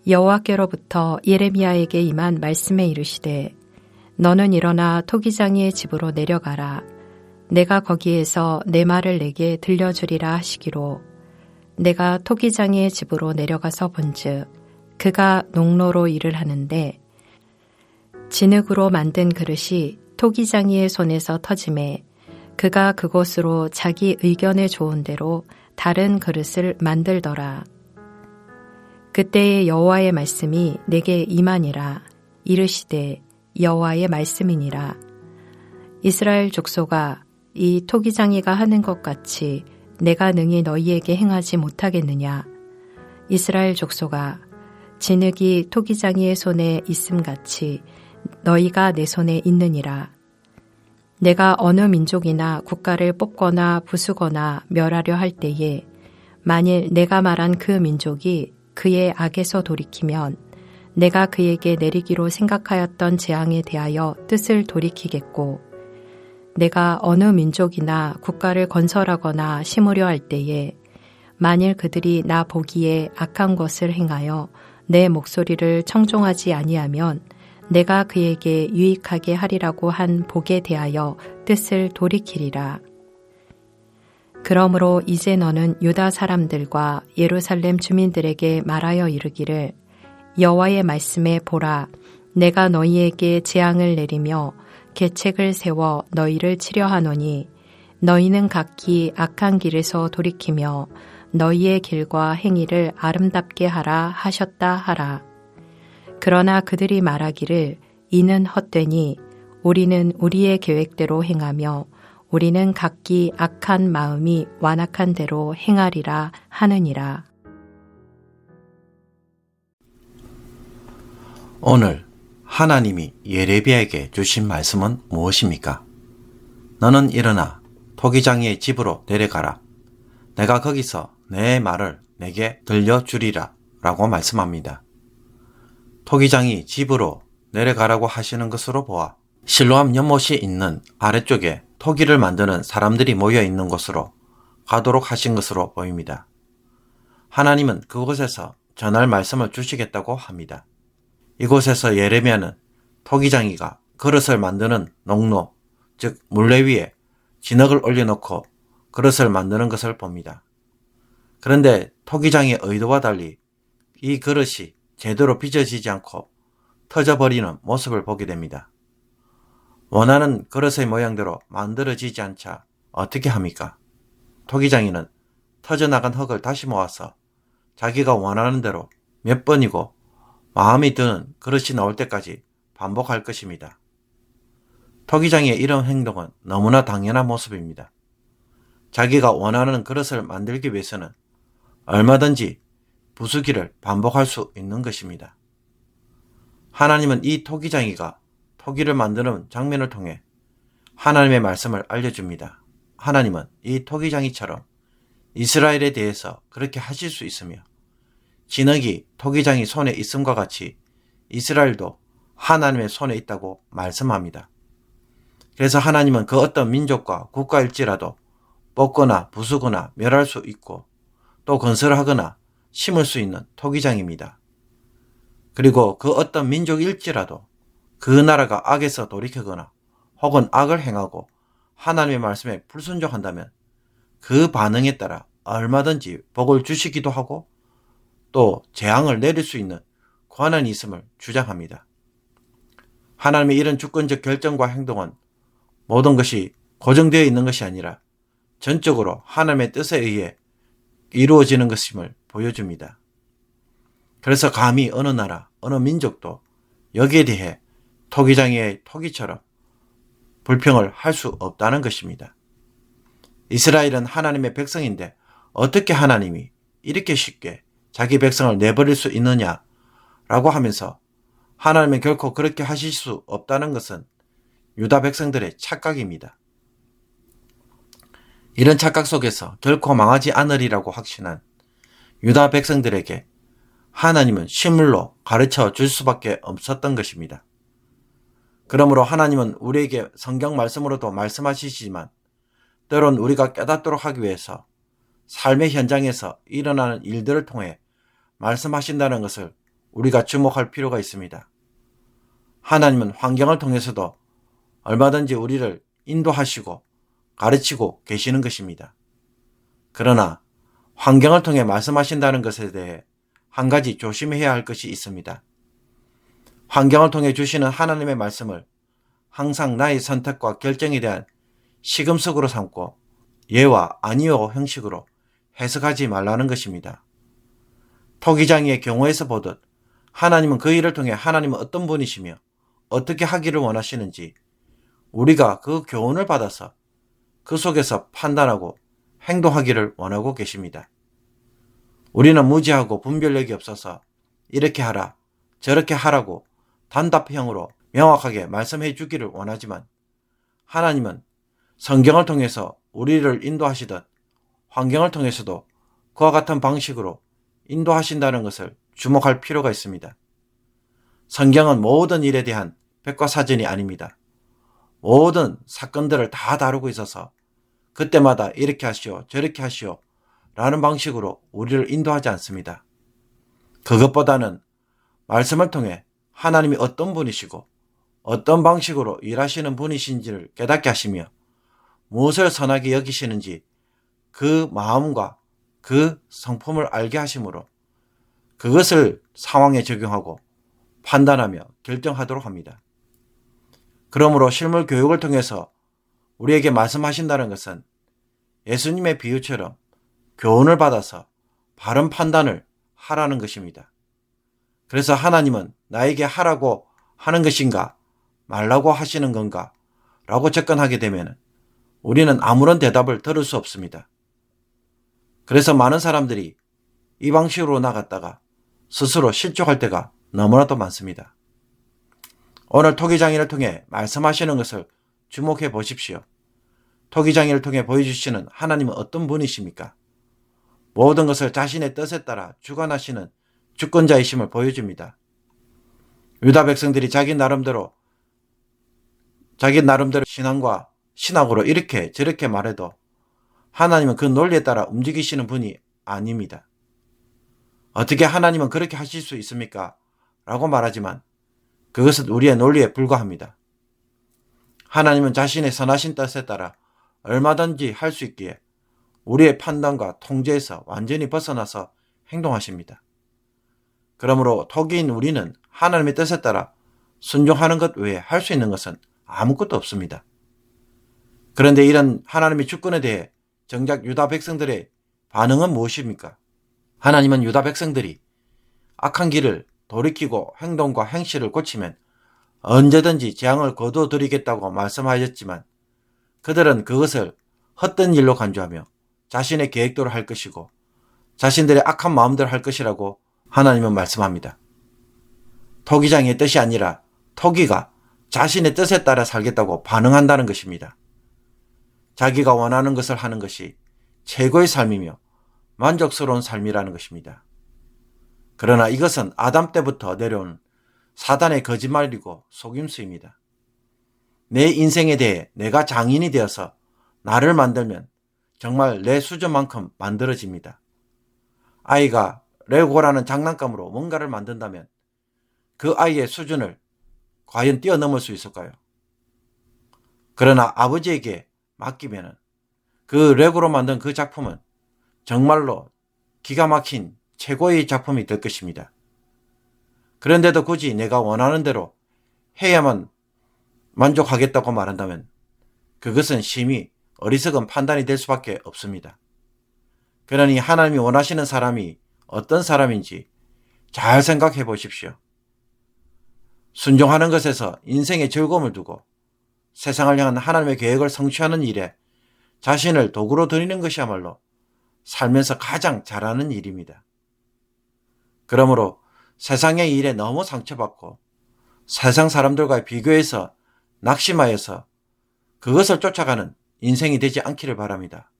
여호와께로부터 예레미야에게 임한 말씀에 이르시되 너는 일어나 토기장이의 집으로 내려가라. 내가 거기에서 내 말을 내게 들려주리라 하시기로 내가 토기장이의 집으로 내려가서 본즉 그가 농로로 일을 하는데 진흙으로 만든 그릇이 토기장이의 손에서 터짐에 그가 그곳으로 자기 의견에 좋은 대로 다른 그릇을 만들더라. 그때에 여호와의 말씀이 내게 임하니라. 이르시되 여호와의 말씀이니라. 이스라엘 족속아, 이 토기장이가 하는 것 같이 내가 능히 너희에게 행하지 못하겠느냐. 이스라엘 족속아, 진흙이 토기장이의 손에 있음같이 너희가 내 손에 있느니라. 내가 어느 민족이나 국가를 뽑거나 부수거나 멸하려 할 때에 만일 내가 말한 그 민족이 그의 악에서 돌이키면 내가 그에게 내리기로 생각하였던 재앙에 대하여 뜻을 돌이키겠고 내가 어느 민족이나 국가를 건설하거나 심으려 할 때에 만일 그들이 나 보기에 악한 것을 행하여 내 목소리를 청종하지 아니하면 내가 그에게 유익하게 하리라고 한 복에 대하여 뜻을 돌이키리라. 그러므로 이제 너는 유다 사람들과 예루살렘 주민들에게 말하여 이르기를 여호와의 말씀에 보라, 내가 너희에게 재앙을 내리며 계책을 세워 너희를 치려하노니 너희는 각기 악한 길에서 돌이키며 너희의 길과 행위를 아름답게 하라 하셨다 하라. 그러나 그들이 말하기를 이는 헛되니 우리는 우리의 계획대로 행하며 우리는 각기 악한 마음이 완악한 대로 행하리라 하느니라. 오늘 하나님이 예레미야에게 주신 말씀은 무엇입니까? 너는 일어나 토기장이의 집으로 내려가라. 내가 거기서 내 말을 내게 들려주리라 라고 말씀합니다. 토기장이 집으로 내려가라고 하시는 것으로 보아 실로암 연못이 있는 아래쪽에 토기를 만드는 사람들이 모여 있는 곳으로 가도록 하신 것으로 보입니다. 하나님은 그곳에서 전할 말씀을 주시겠다고 합니다. 이곳에서 예레미야는 토기장이가 그릇을 만드는 농로, 즉 물레 위에 진흙을 올려놓고 그릇을 만드는 것을 봅니다. 그런데 토기장의 의도와 달리 이 그릇이 제대로 빚어지지 않고 터져버리는 모습을 보게 됩니다. 원하는 그릇의 모양대로 만들어지지 않자 어떻게 합니까? 토기장이는 터져나간 흙을 다시 모아서 자기가 원하는 대로 몇 번이고 마음에 드는 그릇이 나올 때까지 반복할 것입니다. 토기장의 이런 행동은 너무나 당연한 모습입니다. 자기가 원하는 그릇을 만들기 위해서는 얼마든지 부수기를 반복할 수 있는 것입니다. 하나님은 이 토기장이가 토기를 만드는 장면을 통해 하나님의 말씀을 알려줍니다. 하나님은 이 토기장이처럼 이스라엘에 대해서 그렇게 하실 수 있으며 진흙이 토기장이 손에 있음과 같이 이스라엘도 하나님의 손에 있다고 말씀합니다. 그래서 하나님은 그 어떤 민족과 국가일지라도 뽑거나 부수거나 멸할 수 있고 또 건설하거나 심을 수 있는 토기장입니다. 그리고 그 어떤 민족일지라도 그 나라가 악에서 돌이키거나 혹은 악을 행하고 하나님의 말씀에 불순종한다면 그 반응에 따라 얼마든지 복을 주시기도 하고 또 재앙을 내릴 수 있는 권한이 있음을 주장합니다. 하나님의 이런 주권적 결정과 행동은 모든 것이 고정되어 있는 것이 아니라 전적으로 하나님의 뜻에 의해 이루어지는 것임을 보여줍니다. 그래서 감히 어느 나라, 어느 민족도 여기에 대해 토기장이의 토기처럼 불평을 할 수 없다는 것입니다. 이스라엘은 하나님의 백성인데 어떻게 하나님이 이렇게 쉽게 자기 백성을 내버릴 수 있느냐라고 하면서 하나님은 결코 그렇게 하실 수 없다는 것은 유다 백성들의 착각입니다. 이런 착각 속에서 결코 망하지 않으리라고 확신한 유다 백성들에게 하나님은 실물로 가르쳐 줄 수밖에 없었던 것입니다. 그러므로 하나님은 우리에게 성경 말씀으로도 말씀하시지만 때론 우리가 깨닫도록 하기 위해서 삶의 현장에서 일어나는 일들을 통해 말씀하신다는 것을 우리가 주목할 필요가 있습니다. 하나님은 환경을 통해서도 얼마든지 우리를 인도하시고 가르치고 계시는 것입니다. 그러나 환경을 통해 말씀하신다는 것에 대해 한 가지 조심해야 할 것이 있습니다. 환경을 통해 주시는 하나님의 말씀을 항상 나의 선택과 결정에 대한 시금석으로 삼고 예와 아니요 형식으로 해석하지 말라는 것입니다. 토기장이의 경우에서 보듯 하나님은 그 일을 통해 하나님은 어떤 분이시며 어떻게 하기를 원하시는지 우리가 그 교훈을 받아서 그 속에서 판단하고 행동하기를 원하고 계십니다. 우리는 무지하고 분별력이 없어서 이렇게 하라, 저렇게 하라고 단답형으로 명확하게 말씀해 주기를 원하지만 하나님은 성경을 통해서 우리를 인도하시듯 환경을 통해서도 그와 같은 방식으로 인도하신다는 것을 주목할 필요가 있습니다. 성경은 모든 일에 대한 백과사전이 아닙니다. 모든 사건들을 다 다루고 있어서 그때마다 이렇게 하시오, 저렇게 하시오 라는 방식으로 우리를 인도하지 않습니다. 그것보다는 말씀을 통해 하나님이 어떤 분이시고 어떤 방식으로 일하시는 분이신지를 깨닫게 하시며 무엇을 선하게 여기시는지 그 마음과 그 성품을 알게 하심으로 그것을 상황에 적용하고 판단하며 결정하도록 합니다. 그러므로 실물 교육을 통해서 우리에게 말씀하신다는 것은 예수님의 비유처럼 교훈을 받아서 바른 판단을 하라는 것입니다. 그래서 하나님은 나에게 하라고 하는 것인가 말라고 하시는 건가 라고 접근하게 되면 우리는 아무런 대답을 들을 수 없습니다. 그래서 많은 사람들이 이 방식으로 나갔다가 스스로 실족할 때가 너무나도 많습니다. 오늘 토기장애를 통해 말씀하시는 것을 주목해 보십시오. 토기장애를 통해 보여주시는 하나님은 어떤 분이십니까? 모든 것을 자신의 뜻에 따라 주관하시는 주권자이심을 보여줍니다. 유다 백성들이 자기 나름대로 신앙과 신학으로 이렇게 저렇게 말해도 하나님은 그 논리에 따라 움직이시는 분이 아닙니다. 어떻게 하나님은 그렇게 하실 수 있습니까? 라고 말하지만 그것은 우리의 논리에 불과합니다. 하나님은 자신의 선하신 뜻에 따라 얼마든지 할 수 있기에 우리의 판단과 통제에서 완전히 벗어나서 행동하십니다. 그러므로 토기인 우리는 하나님의 뜻에 따라 순종하는 것 외에 할 수 있는 것은 아무것도 없습니다. 그런데 이런 하나님의 주권에 대해 정작 유다 백성들의 반응은 무엇입니까? 하나님은 유다 백성들이 악한 길을 돌이키고 행동과 행실을 고치면 언제든지 재앙을 거두어드리겠다고 말씀하셨지만 그들은 그것을 헛된 일로 간주하며 자신의 계획대로 할 것이고 자신들의 악한 마음대로 할 것이라고 하나님은 말씀합니다. 토기장의 뜻이 아니라 토기가 자신의 뜻에 따라 살겠다고 반응한다는 것입니다. 자기가 원하는 것을 하는 것이 최고의 삶이며 만족스러운 삶이라는 것입니다. 그러나 이것은 아담 때부터 내려온 사단의 거짓말이고 속임수입니다. 내 인생에 대해 내가 장인이 되어서 나를 만들면 정말 내 수준만큼 만들어집니다. 아이가 레고라는 장난감으로 뭔가를 만든다면 그 아이의 수준을 과연 뛰어넘을 수 있을까요? 그러나 아버지에게 맡기면 그 레고로 만든 그 작품은 정말로 기가 막힌 최고의 작품이 될 것입니다. 그런데도 굳이 내가 원하는 대로 해야만 만족하겠다고 말한다면 그것은 심히 어리석은 판단이 될 수밖에 없습니다. 그러니 하나님이 원하시는 사람이 어떤 사람인지 잘 생각해 보십시오. 순종하는 것에서 인생의 즐거움을 두고 세상을 향한 하나님의 계획을 성취하는 일에 자신을 도구로 드리는 것이야말로 살면서 가장 잘하는 일입니다. 그러므로 세상의 일에 너무 상처받고 세상 사람들과 비교해서 낙심하여서 그것을 쫓아가는 인생이 되지 않기를 바랍니다.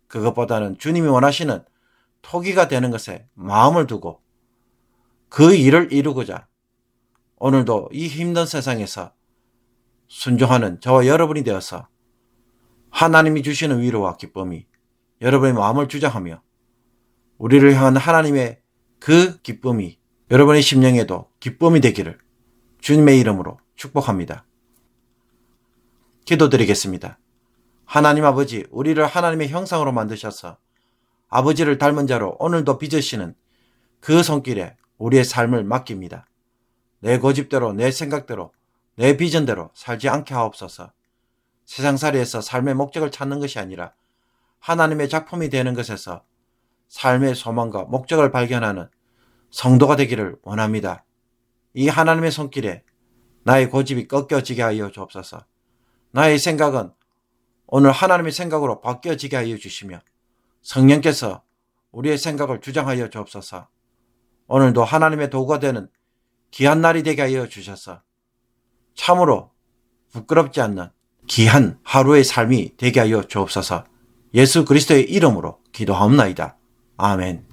그것보다는 주님이 원하시는 토기가 되는 것에 마음을 두고 그 일을 이루고자 오늘도 이 힘든 세상에서 순종하는 저와 여러분이 되어서 하나님이 주시는 위로와 기쁨이 여러분의 마음을 주장하며 우리를 향한 하나님의 그 기쁨이 여러분의 심령에도 기쁨이 되기를 주님의 이름으로 축복합니다. 기도드리겠습니다. 하나님 아버지, 우리를 하나님의 형상으로 만드셔서 아버지를 닮은 자로 오늘도 빚으시는 그 손길에 우리의 삶을 맡깁니다. 내 고집대로, 내 생각대로, 내 비전대로 살지 않게 하옵소서. 세상살이에서 삶의 목적을 찾는 것이 아니라 하나님의 작품이 되는 것에서 삶의 소망과 목적을 발견하는 성도가 되기를 원합니다. 이 하나님의 손길에 나의 고집이 꺾여지게 하여 주옵소서. 나의 생각은 오늘 하나님의 생각으로 바뀌어지게 하여 주시며 성령께서 우리의 생각을 주장하여 주옵소서. 오늘도 하나님의 도구가 되는 귀한 날이 되게 하여 주셔서 참으로 부끄럽지 않는 귀한 하루의 삶이 되게 하여 주옵소서. 예수 그리스도의 이름으로 기도하옵나이다. 아멘.